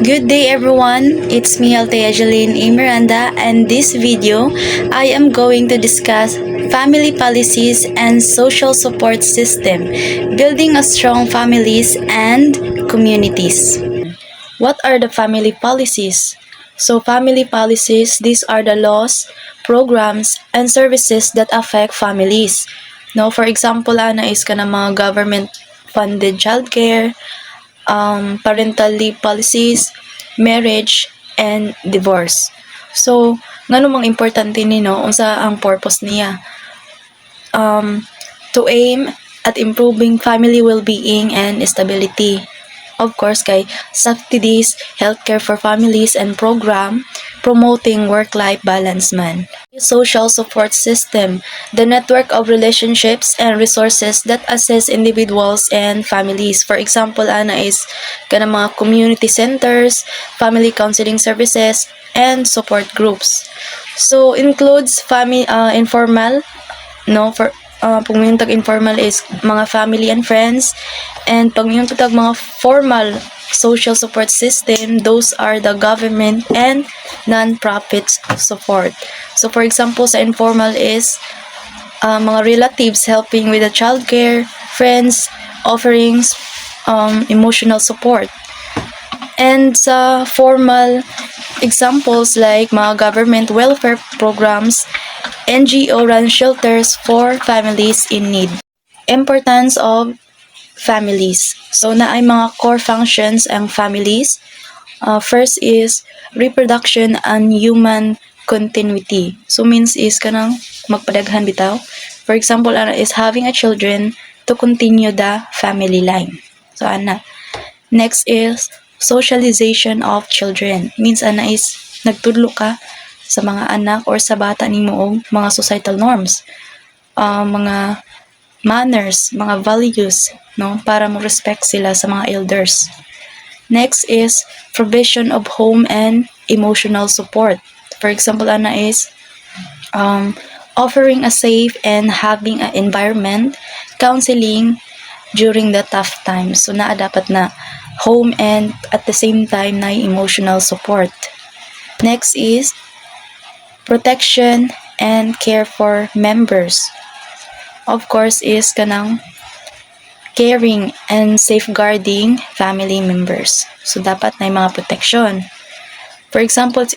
Good day everyone, it's me Althea Jeline A. Miranda, and this video I am going to discuss family policies and social support system, building a strong families and communities. What are the family policies? So family policies, these are the laws, programs, and services that affect families. No, for example, is ka na mga government funded childcare, parental leave policies, marriage, and divorce. So, ngano mang importante nino unsa ang purpose niya? To aim at improving family well-being and stability. Of course, kay subsidies, healthcare for families, and program promoting work-life balance man. Social support system, the network of relationships and resources that assist individuals and families. For example, is kanang mga community centers, family counseling services, and support groups. So includes informal, no, for pag yung tag-informal is mga family and friends, and pag yung tag mga formal social support system, those are the government and non-profit support. So for example, sa informal is mga relatives helping with the childcare, friends offering emotional support. And sa formal examples like mga government welfare programs, NGO-run shelters for families in need. Importance of families. So na ay mga core functions ang families. First is reproduction and human continuity. So means is kanang magpadaghan bitaw. For example, is having a children to continue the family line. So next is socialization of children. Means is nagtudlo ka sa mga anak or sa bata nimo og mga societal norms, mga manners, mga values, no, para mo respect sila sa mga elders. Next is provision of home and emotional support. For example, is offering a safe and having an environment, counseling during the tough times. So dapat na home and at the same time na emotional support. Next is protection and care for members. Of course is kanang caring and safeguarding family members. So dapat na mga protection. For example,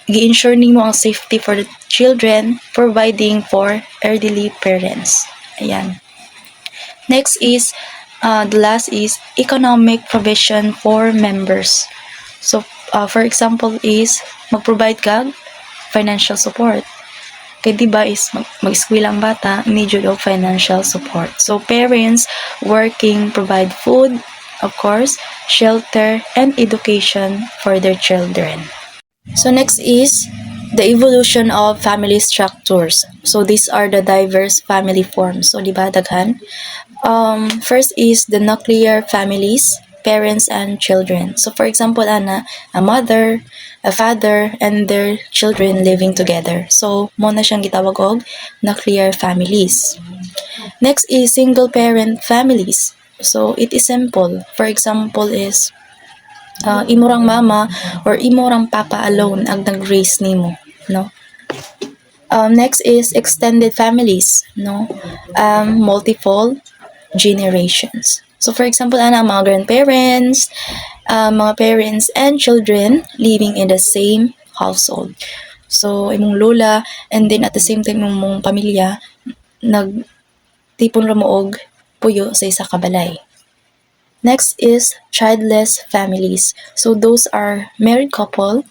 gi-ensure nimo ang safety for the children, providing for elderly parents. Ayan. Next is the last is economic provision for members. So for example is mag-provide ka financial support. Kaya diba is mag-eskwela ang bata, need of financial support. So parents working provide food, of course, shelter, and education for their children. So next is the evolution of family structures. So these are the diverse family forms. So diba daghan? First is the nuclear families, parents and children. So for example, a mother, a father, and their children living together. So mo na siyang gitawag og nuclear families. Next is single parent families. So it is simple. For example is imurang mama or imurang papa alone ang nag-raise nimo, no? Next is extended families, no? Multiple generations. So for example, mga grandparents, mga parents and children living in the same household. So imong lola and then at the same time imong pamilya nagtipon ra mo og puyo sa isa ka balay. Next is childless families. So those are married couple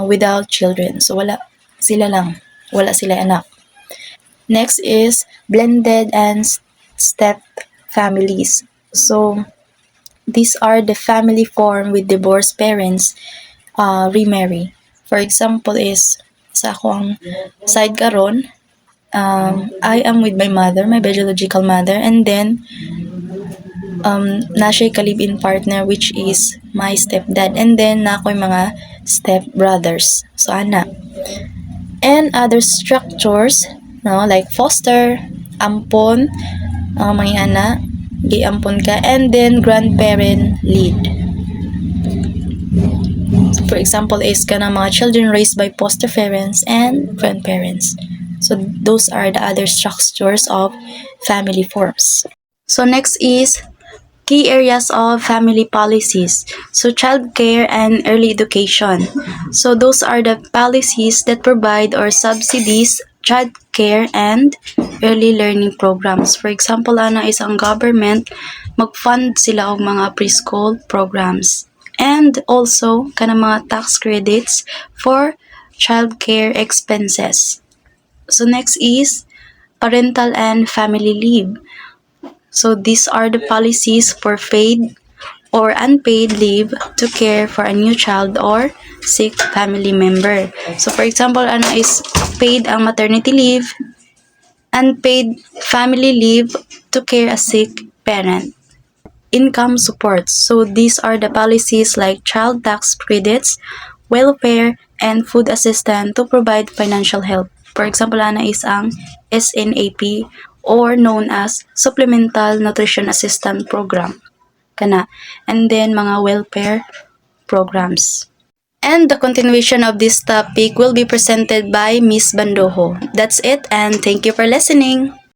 without children. So wala sila anak. Next is blended and step families. So these are the family formed with divorced parents remarry. For example is sa akong side karon, I am with my mother, my biological mother, and then na siya ka-live-in partner which is my stepdad, and then na ako'y mga step brothers. So and other structures, no, like foster, ampon, mga giampon ka, and then grandparent lead. For example, is kana mga children raised by foster parents and grandparents. So those are the other structures of family forms. So next is key areas of family policies. So child care and early education. So those are the policies that provide or subsidies child care and early learning programs. For example, ana is ang government mag-fund sila og mga preschool programs. And also kana mga tax credits for child care expenses. So next is parental and family leave. So these are the policies for paid or unpaid leave to care for a new child or sick family member. So for example, ano is paid ang maternity leave, unpaid family leave to care a sick parent. Income support. So these are the policies like child tax credits, welfare, and food assistance to provide financial help. For example, ana is ang SNAP or known as Supplemental Nutrition Assistance Program. Kana. And then mga welfare programs. And the continuation of this topic will be presented by Miss Bandojo. That's it, and thank you for listening.